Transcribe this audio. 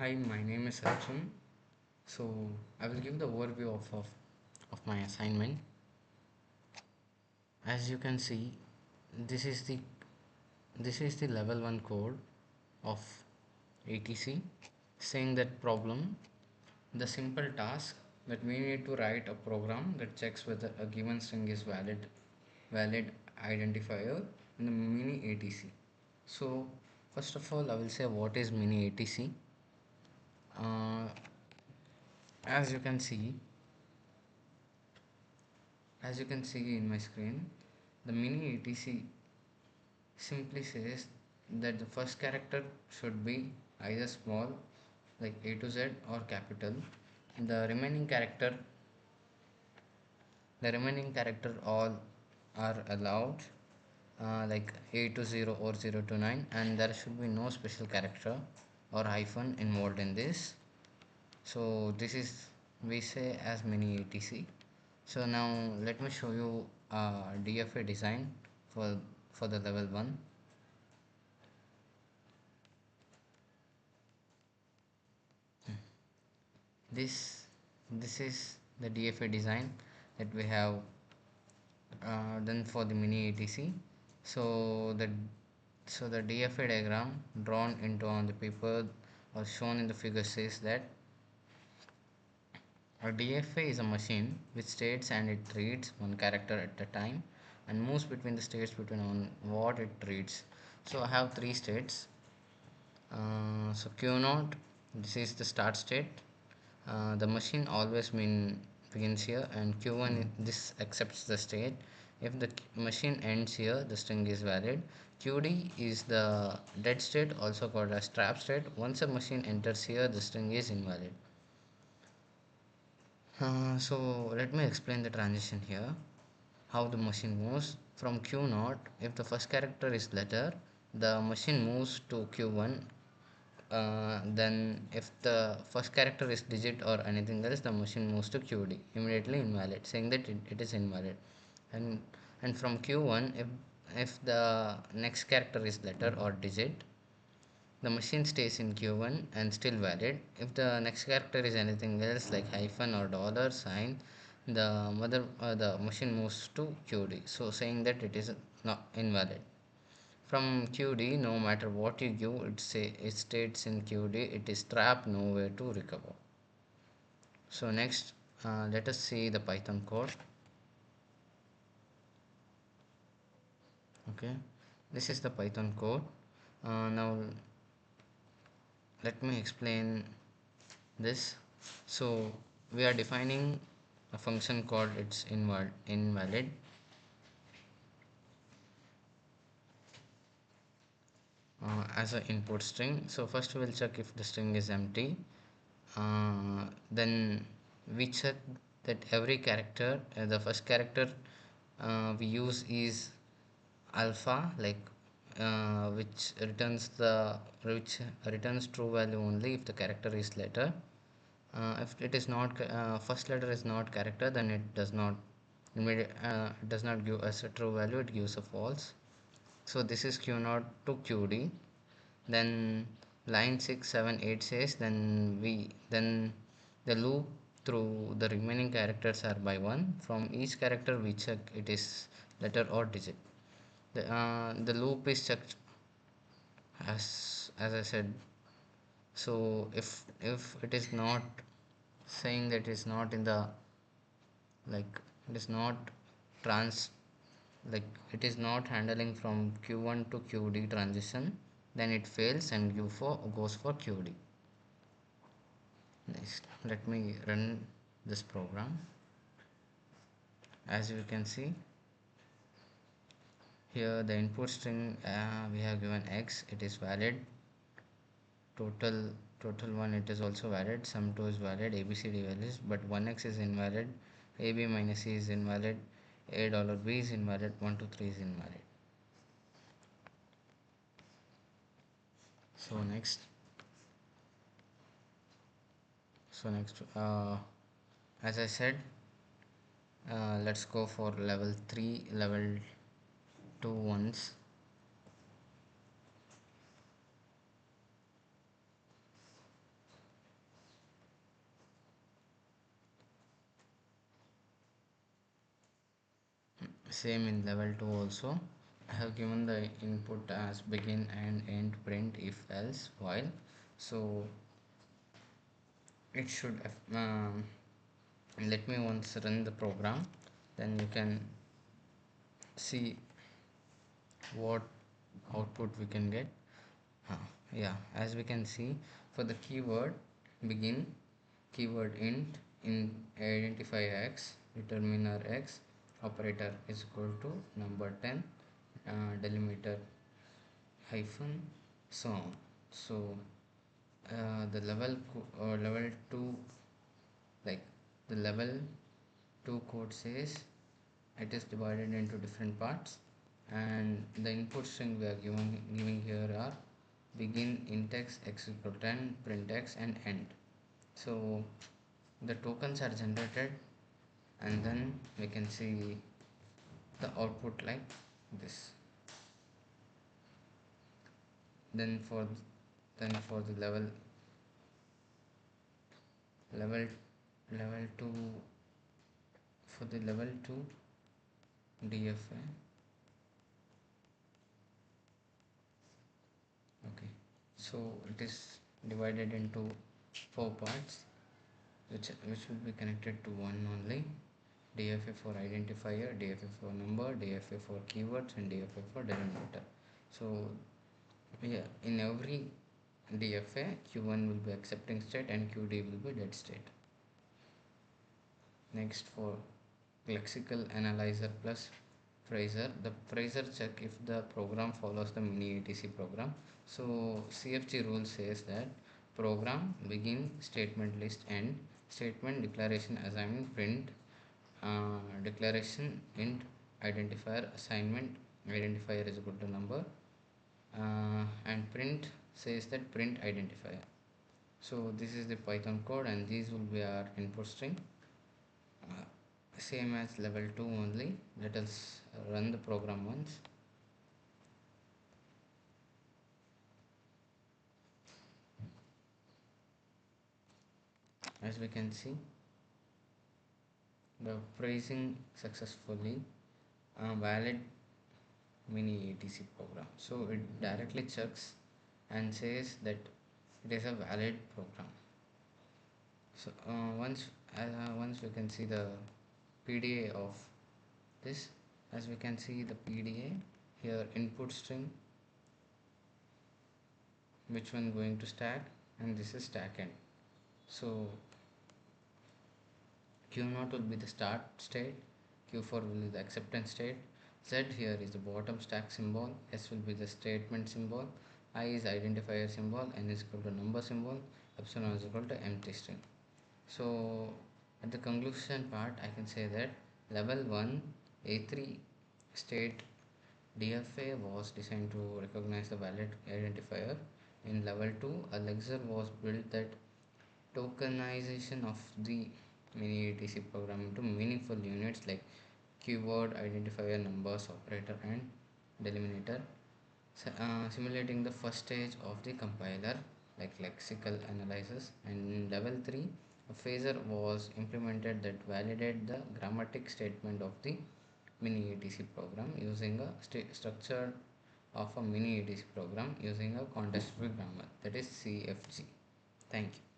Hi, my name is Arjun. So I will give the overview of my assignment. As you can see, this is the this is the level 1 code of ATC saying that problem the simple task that we need to write a program that checks whether a given string is valid identifier in the mini ATC. So first of all I will say what is mini ATC. Uh, as you can see As you can see in my screen, the mini ATC simply says that the first character should be either small like A to Z or capital. The remaining character the remaining character all are allowed like A to 0 or 0 to 9, and there should be no special character or hyphen involved in this. So this is we say as mini ATC. So now let me show you DFA design for the level 1. This this is the DFA design that we have done for the mini ATC. So the DFA diagram drawn into on the paper or shown in the figure says that a DFA is a machine which states and it reads one character at a time and moves between the states between on what it reads. So I have three states. So Q naught, this is the start state. The machine always begins here, and Q1 this accepts the state. If the machine ends here, the string is valid. QD is the dead state, also called as trap state. Once a machine enters here, the string is invalid. So let me explain the transition here. How the machine moves from Q naught. If the first character is letter, the machine moves to Q1. Then if the first character is digit or anything else, the machine moves to QD, immediately invalid, saying that it is invalid. And from Q1, if the next character is letter or digit, the machine stays in Q1 and still valid. If the next character is anything else like hyphen or dollar sign, the machine moves to QD, so saying that it is not invalid. From QD, no matter what you give, it stays in QD. It is trapped, nowhere to recover. So next, let us see the Python code. Okay, this is the Python code. Now let me explain this. So we are defining a function called it's invalid. As an input string. So first we will check if the string is empty. Then we check that every character, the first character we use is alpha, like which returns true value only if the character is letter. If it is not first letter is not character, then it does not give us a true value, it gives a false. So this is Q0 to QD. Then line 6 7 8 says then the loop through the remaining characters are by one. From each character we check it is letter or digit. The loop is checked as I said. So if it is not saying that it is not in the, like, it is not trans like it is not handling from Q1 to QD transition, then it fails and goes for QD. Next, let me run this program. As you can see here, the input string we have given x, it is valid. Total 1, it is also valid. Sum 2 is valid. ABCD values, but 1x is invalid. AB minus C is invalid. $B is invalid. 1 2 3 is invalid. So next, as I said, let's go for level 3 level 2 ones. Same in level 2 also. I have given the input as begin and end print if else while. So it should let me once run the program, then you can see what output we can get. uh, yeah, as we can see, for the keyword begin, keyword int in identifier x, determiner x, operator is equal to number 10, delimiter hyphen, so on. So the level 2, like the level 2 code says it is divided into different parts, and the input string we are giving here are begin, int x, x equal to 10, print x, and end. So the tokens are generated, and then we can see the output like this. Then for then for the level level 2, for the level 2 DFA. Okay, so it is divided into 4 parts, which will be connected to one only: DFA for identifier, DFA for number, DFA for keywords, and DFA for delimiter. So yeah, in every DFA, Q1 will be accepting state and QD will be dead state. Next, for lexical analyzer plus phraser, the phraser check if the program follows the mini ATC program. So CFG rule says that program begin, statement list end, statement declaration assignment print, declaration int identifier assignment, identifier is equal to number, and print says that print identifier. So this is the Python code, and these will be our input string. uh, Same as level 2 only. Let us run the program once. As we can see, the phrasing successfully, valid mini ATC program. So it directly checks and says that it is a valid program. So once we can see the PDA of this. As we can see the PDA here, input string, which one going to stack, and this is stack end. So Q0 will be the start state, Q4 will be the acceptance state, Z here is the bottom stack symbol, S will be the statement symbol, I is identifier symbol, N is equal to number symbol, epsilon is equal to empty string. So at the conclusion part, I can say that level 1 A3 state DFA was designed to recognize the valid identifier. In level 2, a ledger was built that tokenization of the mini ATC program into meaningful units like keyword, identifier, numbers, operator, and delimiter, simulating the first stage of the compiler like lexical analysis. And in level 3, a phaser was implemented that validated the grammatic statement of the mini ATC program using a structure of a mini ATC program using a context free grammar, that is CFG. Thank you.